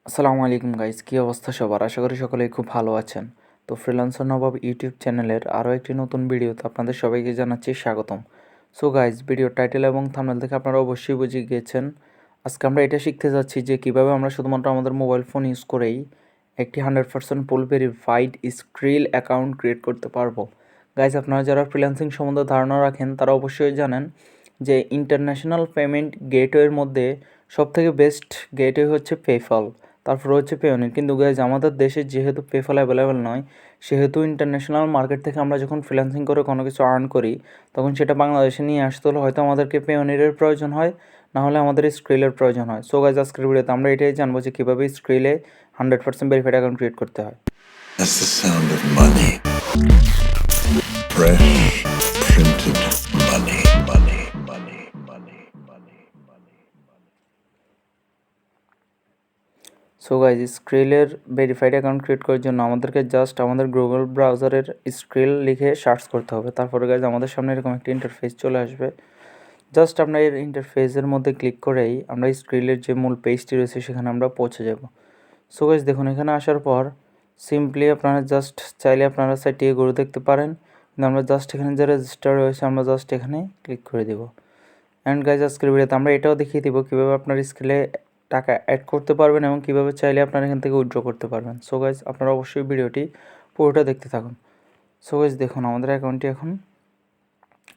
আসসালামু আলাইকুম গাইস, কী অবস্থা সবার? আশা করি সকলেই খুব ভালো আছেন। তো ফ্রিল্যান্সার নবাব ইউটিউব চ্যানেলের আরও একটি নতুন ভিডিওতে আপনাদের সবাইকে জানাচ্ছি স্বাগতম। সো গাইস, ভিডিও টাইটেল এবং থাম্বনেল থেকে আপনারা অবশ্যই বুঝে গিয়েছেন আজকে আমরা এটা শিখতে যাচ্ছি যে কীভাবে আমরা শুধুমাত্র আমাদের মোবাইল ফোন ইউজ করেই একটি 100% ফুল ভেরিফাইড স্ক্রিল অ্যাকাউন্ট ক্রিয়েট করতে পারবো। গাইস, আপনারা যারা ফ্রিল্যান্সিং সম্বন্ধে ধারণা রাখেন তারা অবশ্যই জানেন যে ইন্টারন্যাশনাল পেমেন্ট গেটওয়ের মধ্যে সবথেকে বেস্ট গেটওয়ে হচ্ছে পেপ্যাল, তারপরে হচ্ছে পেওনির। কিন্তু গাইজ আমাদের দেশে যেহেতু পেপ্যাল অ্যাভেলেবেল নয়, সেহেতু ইন্টারন্যাশনাল মার্কেট থেকে আমরা যখন ফ্রিল্যান্সিং করে কোনো কিছু আর্ন করি তখন সেটা বাংলাদেশে নিয়ে আসতে হলে হয়তো আমাদেরকে পেওনিরের প্রয়োজন হয়, না হলে আমাদের স্ক্রিলের প্রয়োজন হয়। সো গাইজ, আজকের ভিডিওতে আমরা এটাই জানবো যে কীভাবে স্ক্রিলে 100% ভেরিফাইড অ্যাকাউন্ট ক্রিয়েট করতে হয়। That's the sound of money. Fresh, printed money, money, money, money, money, money, money. So guys, স্ক্রিলের ভেরিফাইড অ্যাকাউন্ট ক্রিয়েট করার জন্য আমাদেরকে জাস্ট আমাদের গুগল ব্রাউজারের স্ক্রিল লিখে সার্চ করতে হবে। তারপরে গাইজ আমাদের সামনে এরকম একটা ইন্টারফেস চলে আসবে। জাস্ট আমরা এর ইন্টারফেসের মধ্যে ক্লিক করেই আমরা স্ক্রিলের যে মূল পেজটি রয়েছে সেখানে আমরা পৌঁছে যাব। সো গাইজ দেখুন, এখানে আসার পর সিম্পলি আপনারা জাস্ট চাইলে আপনারা সাইটটিকে ঘুরে দেখতে পারেন, কিন্তু আমরা জাস্ট এখানে যে রেজিস্টার রয়েছে আমরা জাস্ট এখানে ক্লিক করে দেব। অ্যান্ড গাইজ, আজকের ভিডিওতে আমরা এটাও দেখিয়ে দিব কীভাবে আপনার স্ক্রিলে টাকা অ্যাড করতে পারবেন এবং কীভাবে চাইলে আপনারা এখান থেকে উইথড্র করতে পারবেন। সো গাইজ, আপনারা অবশ্যই ভিডিওটি পুরোটা দেখতে থাকুন। সো গাইজ দেখুন, আমাদের অ্যাকাউন্টটি এখন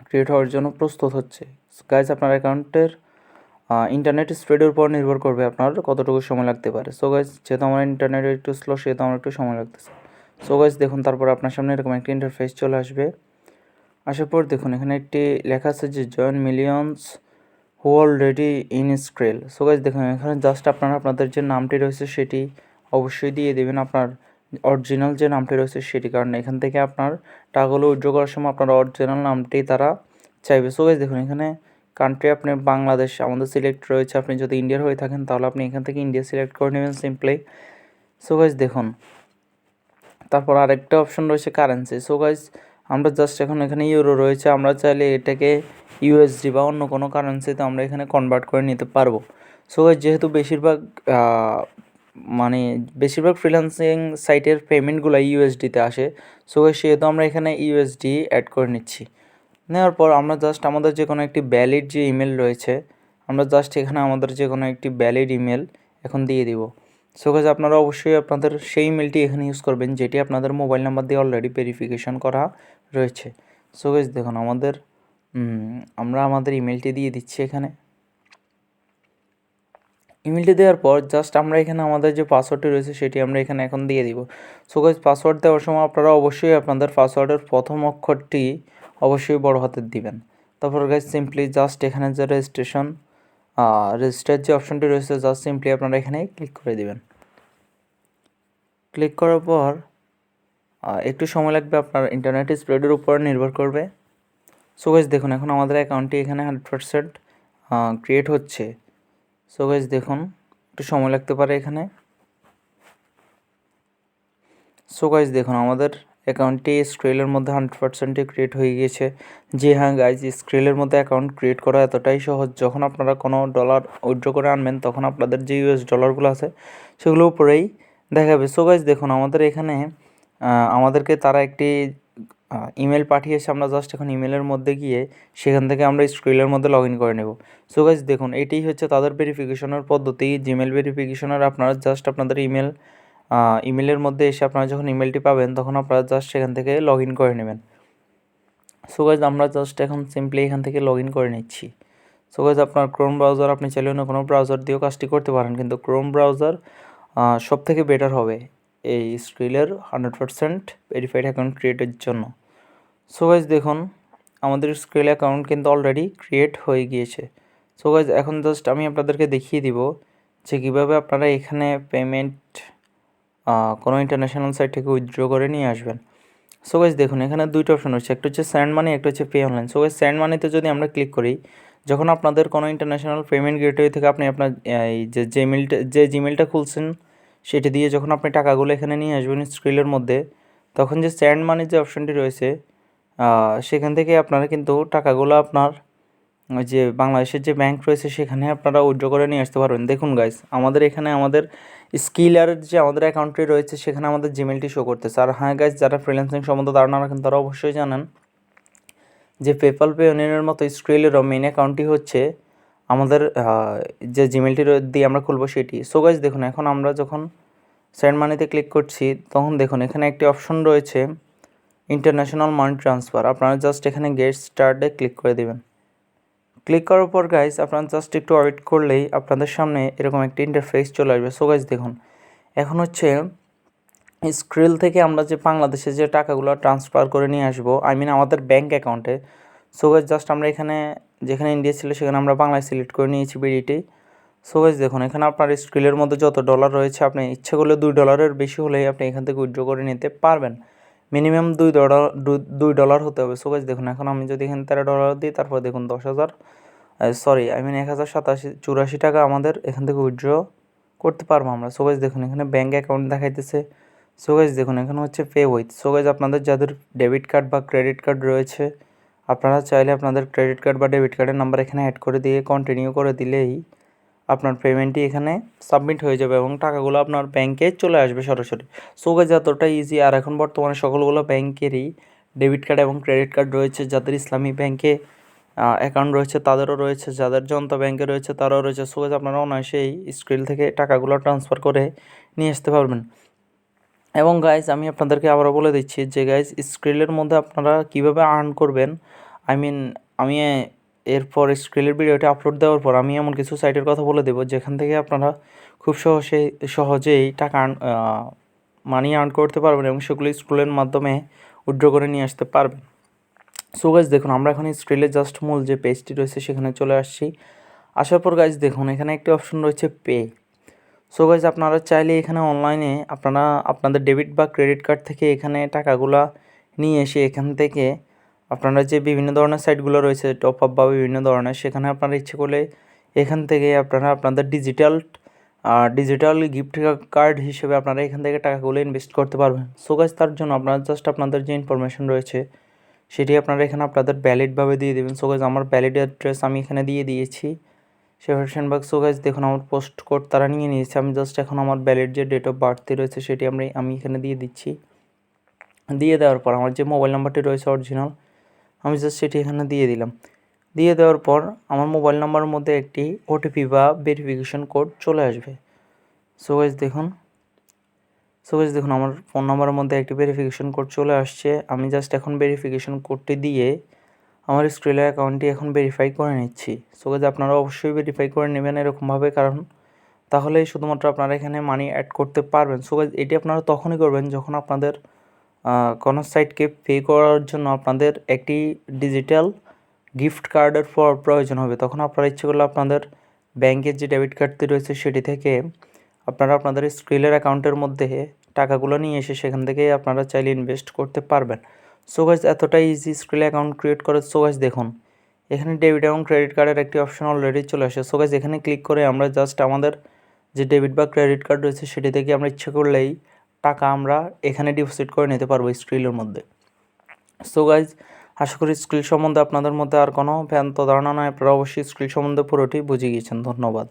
ক্রিয়েট হওয়ার জন্য প্রস্তুত হচ্ছে। গাইজ, আপনার অ্যাকাউন্টের ইন্টারনেট স্পিডের উপর নির্ভর করবে আপনার কতটুকু সময় লাগতে পারে। সো গাইজ, যেহেতু আমার ইন্টারনেট একটু স্লো সেহেতু আমার একটু সময় লাগতেছে। সো গাইজ দেখুন, তারপর আপনার সামনে এরকম একটা ইন্টারফেস চলে আসবে। আসার পর দেখুন এখানে একটি লেখা আছে যে join millions who already in krill. So guys দেখুন, এখানে জাস্ট আপনারা আপনাদের যে নামটি রয়েছে সেটি অবশ্যই দিয়ে দেবেন, আপনার অরিজিনাল যে নামটি রয়েছে সেটি, কারণ এখান থেকে আপনার টাকাগুলো উইথড্র করার সময় আপনার অরিজিনাল নামটি তারা চাইবে। সো গাইজ দেখুন, এখানে কান্ট্রি আপনি বাংলাদেশ আমাদের সিলেক্ট রয়েছে, আপনি যদি ইন্ডিয়ার হয়ে থাকেন তাহলে আপনি এখান থেকে ইন্ডিয়া সিলেক্ট করে নেবেন সিম্পলি। সো গাইজ দেখুন, তারপর আরেকটা অপশন রয়েছে কারেন্সি। সো গাইজ আমরা জাস্ট এখন এখানে ইউরো রয়েছে, আমরা চাইলে এটাকে ইউএসডি বা অন্য কোনো কারেন্সিতে আমরা এখানে কনভার্ট করে নিতে পারবো। সো গাইজ যেহেতু বেশিরভাগ ফ্রিল্যান্সিং সাইটের পেমেন্টগুলো ইউএসডিতে আসে, সো গাইজ সেহেতু আমরা এখানে ইউএসডি অ্যাড করে নিচ্ছি। নেওয়ার পর আমরা জাস্ট আমাদের যে কোনো একটি ভ্যালিড যে ইমেল রয়েছে আমরা জাস্ট এখানে আমাদের যে কোনো একটি ভ্যালিড ইমেল এখন দিয়ে দিব। সো গাইজ আপনারা অবশ্যই আপনাদের সেই ইমেলটি এখানে ইউজ করবেন যেটি আপনাদের মোবাইল নাম্বার দিয়ে অলরেডি ভেরিফিকেশন করা রয়েছে। সো গাইজ দেখুন, আমরা আমাদের ইমেলটি দিয়ে দিচ্ছি এখানে। ইমেলটি দেওয়ার পর জাস্ট আমরা এখানে আমাদের যে পাসওয়ার্ডটি রয়েছে সেটি আমরা এখানে এখন দিয়ে দিব। সো গাইজ পাসওয়ার্ড দেওয়ার সময় আপনারা অবশ্যই আপনাদের পাসওয়ার্ডের প্রথম অক্ষরটি অবশ্যই বড় হাতের দিবেন। তারপর গাইজ সিম্পলি জাস্ট এখানে যে রেজিস্টার যে অপশনটি রয়েছে জাস্ট সিম্পলি আপনারা এখানে ক্লিক করে দিবেন। ক্লিক করার পর একটু সময় লাগবে, আপনার ইন্টারনেট স্পিডের উপর নির্ভর করবে। সো গাইজ দেখুন, এখন আমাদের অ্যাকাউন্টটি এখানে 100% ক্রিয়েট হচ্ছে। সো গাইজ দেখুন, একটু সময় লাগতে পারে এখানে। সো গাইজ দেখুন, আমাদের অ্যাকাউন্টটি স্ক্রিলের মধ্যে 100%ই ক্রিয়েট হয়ে গিয়েছে। জি হ্যাঁ গাইজ, স্ক্রিলের মধ্যে অ্যাকাউন্ট ক্রিয়েট করা এতটাই সহজ, যখন আপনারা কোনো ডলার উইথড্র করে আনবেন তখন আপনাদের যে ইউএস ডলারগুলো আছে সেগুলো উপরেই দেখাবে। সো গাইজ দেখুন, আমাদের এখানে আমাদেরকে তারা একটি ইমেল পাঠিয়েছে, আমরা জাস্ট এখন ইমেলের মধ্যে গিয়ে সেখান থেকে আমরা স্ক্রিলের মধ্যে লগ ইন করে নেব। সো গাইজ দেখুন, এটাই হচ্ছে তাদের ভেরিফিকেশনের পদ্ধতি, জিমেল ভেরিফিকেশনের। আপনারা জাস্ট আপনাদের ইমেলের মধ্যে এসে আপনারা যখন ইমেলটি পাবেন তখন আপনারা জাস্ট সেখান থেকে লগ ইন করে নেবেন। সো গাইজ আমরা জাস্ট এখন সিম্পলি এখান থেকে লগ ইন করে নিচ্ছি। সো গাইজ আপনার ক্রোম ব্রাউজার আপনি চাইলে অন্য কোনো ব্রাউজার দিয়েও কাজটি করতে পারেন, কিন্তু ক্রোম ব্রাউজার সব থেকে বেটার হবে এই স্ক্রিলের 100% ভেরিফাইড অ্যাকাউন্ট ক্রিয়েটের জন্য। সো গাইজ দেখুন, আমাদের স্ক্রিল অ্যাকাউন্ট কিন্তু অলরেডি ক্রিয়েট হয়ে গিয়েছে। সো গাইজ এখন জাস্ট আমি আপনাদেরকে দেখিয়ে দিব যে কীভাবে আপনারা এখানে পেমেন্ট কোনো ইন্টারন্যাশনাল সাইট থেকে উইথড্র করে নিয়ে আসবেন। সো গাইজ দেখুন, এখানে দুইটা অপশন রয়েছে, একটা হচ্ছে সেন্ড মানি, একটা হচ্ছে pay online. So guys send মানিতে যদি আমরা ক্লিক করি, যখন আপনাদের কোনো ইন্টারন্যাশনাল পেমেন্ট গেটওয়ে থেকে আপনি আপনার এই যে জিমেলটা খুলছেন সেটি দিয়ে যখন আপনি টাকাগুলো এখানে নিয়ে আসবেন স্ক্রিলের মধ্যে, তখন যে সেন্ড মানির যে অপশনটি রয়েছে সেখান থেকে আপনারা কিন্তু টাকাগুলো আপনার ওই যে বাংলাদেশের যে ব্যাংক রয়েছে সেখানে আপনারা উইথড্র করে নিয়ে আসতে পারবেন। দেখুন গাইস, আমাদের এখানে আমাদের স্কিলার যে আমাদের অ্যাকাউন্টটি রয়েছে সেখানে আমাদের জিমেলটি শো করতেছে। আর হ্যাঁ গাইস, যারা ফ্রিল্যান্সিং সম্বন্ধে ধারণা রাখেন তারা অবশ্যই জানেন যে পেপাল পে ইউনিয়নের মতো স্ক্রিলেরও মেন অ্যাকাউন্টটি হচ্ছে আমাদের যে জিমেলটি দিয়ে আমরা খুলবো সেটি। সো গাইস দেখুন, এখন আমরা যখন সেন্ড মানিতে ক্লিক করছি তখন দেখুন এখানে একটি অপশন রয়েছে ইন্টারন্যাশনাল মানি ট্রান্সফার। আপনারা জাস্ট এখানে গেট স্টার্টে ক্লিক করে দেবেন। ক্লিক করার পর গাইস আপনারা জাস্ট একটু ওয়েট করলেই আপনাদের সামনে এরকম একটি ইন্টারফেস চলে আসবে। সো গাইস দেখুন, এখন হচ্ছে স্ক্রিল থেকে আমরা যে বাংলাদেশে যে টাকাগুলো ট্রান্সফার করে নিয়ে আসবো, আমাদের ব্যাঙ্ক অ্যাকাউন্টে। সো গাইস জাস্ট আমরা এখানে যেখানে ইন্ডিয়া ছিল সেখানে আমরা বাংলায় সিলেক্ট করে নিয়েছি বিডিটি। সো গাইস দেখুন, এখানে আপনার স্ক্রিলের মধ্যে যত ডলার রয়েছে আপনি ইচ্ছে করলে $2 বেশি হলেই আপনি এখান থেকে উইথড্র করে নিতে পারবেন। মিনিমাম $2 হতে হবে। সো গাইস দেখুন, এখন আমি যদি এখানে $13 দিই, তারপর দেখুন 1084 টাকা আমাদের এখান থেকে উইথড্র করতে পারবো আমরা। সো গাইস দেখুন, এখানে ব্যাঙ্ক অ্যাকাউন্ট দেখাইতেছে। সো গাইস দেখুন, এখানে হচ্ছে পে উইথ। সো গাইস আপনাদের যাদের ডেবিট কার্ড বা ক্রেডিট কার্ড রয়েছে আপনারা চাইলে আপনাদের ক্রেডিট কার্ড বা ডেবিট কার্ডের নাম্বার এখানে অ্যাড করে দিয়ে কন্টিনিউ করে দিলেই আপনার পেমেন্টটি এখানে সাবমিট হয়ে যাবে এবং টাকাগুলো আপনার ব্যাংকে চলে আসবে সরাসরি। সো গাইস এতটা ইজি। আর এখন বর্তমানে সকলগুলো ব্যাংকেরই ডেবিট কার্ড এবং ক্রেডিট কার্ড রয়েছে। যাদের ইসলামী ব্যাংকে অ্যাকাউন্ট রয়েছে তাদেরও রয়েছে, যাদের জনতা ব্যাংকে রয়েছে তারাও রয়েছে। সো গাইস আপনারা অনায়াসেই স্ক্রিল থেকে টাকাগুলো ট্রান্সফার করে নিয়ে আসতে পারবেন। এবং গাইস আমি আপনাদেরকে আবারও বলে দিচ্ছি যে গাইস স্ক্রিলের মধ্যে আপনারা কিভাবে আর্ন করবেন। আমি এরপর স্ক্রিলের ভিডিওটি আপলোড দেওয়ার পর আমি এমন কিছু সাইটের কথা বলে দেবো যেখান থেকে আপনারা খুব সহজেই টাকা মানি আর্ন করতে পারবেন এবং সেগুলো স্ক্রিলের মাধ্যমে উইথড্র করে নিয়ে আসতে পারবেন। সো গাইস দেখুন, আমরা এখন স্ক্রিলের জাস্ট মূল যে পেজটি রয়েছে সেখানে চলে আসছি। আসার পর গাইস দেখুন এখানে একটি অপশন রয়েছে পে। সো গাইস আপনারা চাইলে এখানে অনলাইনে আপনারা আপনাদের ডেবিট বা ক্রেডিট কার্ড থেকে এখানে টাকাগুলা নিয়ে এসে এখান থেকে আপনারা যে বিভিন্ন ধরনের সাইটগুলো রয়েছে টপ আপ বা বিভিন্ন ধরনের, সেখানে আপনারা ইচ্ছে করলে এখান থেকে আপনারা আপনাদের ডিজিটাল গিফট কার্ড হিসেবে আপনারা এখান থেকে টাকাগুলো ইনভেস্ট করতে পারবেন। সো গাইস তার জন্য আপনারা জাস্ট আপনাদের যে ইনফরমেশন রয়েছে সেটি আপনারা এখানে আপনাদের ভ্যালিডভাবে দিয়ে দেবেন। সো গাইস আমার ভ্যালিড অ্যাড্রেস আমি এখানে দিয়ে দিয়েছি সেভেশন বাগ। সো গাইস দেখুন আমার পোস্ট কোড তারা নিয়ে নিয়েছে। আমি জাস্ট এখন আমার ভ্যালিড যে ডেট অফ বার্থে রয়েছে সেটি আমি এখানে দিয়ে দিচ্ছি। দিয়ে দেওয়ার পর আমার যে মোবাইল নাম্বারটি রয়েছে অরিজিনাল, আমি জাস্ট সেটি এখানে দিয়ে দিলাম। দিয়ে দেওয়ার পর আমার মোবাইল নাম্বারের মধ্যে একটি ওটিপি বা ভেরিফিকেশন কোড চলে আসবে। সো গাইস দেখুন আমার ফোন নাম্বারের মধ্যে একটি ভেরিফিকেশন কোড চলে আসছে। আমি জাস্ট এখন ভেরিফিকেশন কোডটি দিয়ে আমার স্ক্রিলের অ্যাকাউন্টটি এখন ভেরিফাই করে নিচ্ছি। সো গাইস আপনারা অবশ্যই ভেরিফাই করে নেবেন এরকমভাবে, কারণ তাহলেই শুধুমাত্র আপনারা এখানে মানি অ্যাড করতে পারবেন। সো গাইস এটি আপনারা তখনই করবেন যখন আপনাদের কোনো সাইটকে পে করার জন্য আপনাদের একটি ডিজিটাল গিফট কার্ডের প্রয়োজন হবে। তখন আপনারা ইচ্ছে করলে আপনাদের ব্যাংকের যে ডেবিট কার্ডটি রয়েছে সেটি থেকে আপনারা আপনাদের স্ক্রিলের অ্যাকাউন্টের মধ্যে টাকাগুলো নিয়ে এসে সেখান থেকে আপনারা চাইলে ইনভেস্ট করতে পারবেন। সো গাইস এতটাই ইজি স্ক্রিল অ্যাকাউন্ট ক্রিয়েট করে। সো গাইস দেখুন এখানে ডেবিট এবং ক্রেডিট কার্ডের একটি অপশন অলরেডি চলে আসে। সো গাইস এখানে ক্লিক করে আমরা জাস্ট আমাদের যে ডেবিট বা ক্রেডিট কার্ড রয়েছে সেটি থেকে আমরা ইচ্ছে করলেই টাকা আমরা এখানে ডিপোজিট করে নিতে পারবো স্ক্রিলের মধ্যে। সো গাইজ আশা করি স্ক্রিল সম্বন্ধে আপনাদের মধ্যে আর কোনো ভ্রান্ত ধারণা নয়, আপনারা অবশ্যই স্ক্রিল সম্বন্ধে পুরোটি বুঝে গিয়েছেন। ধন্যবাদ।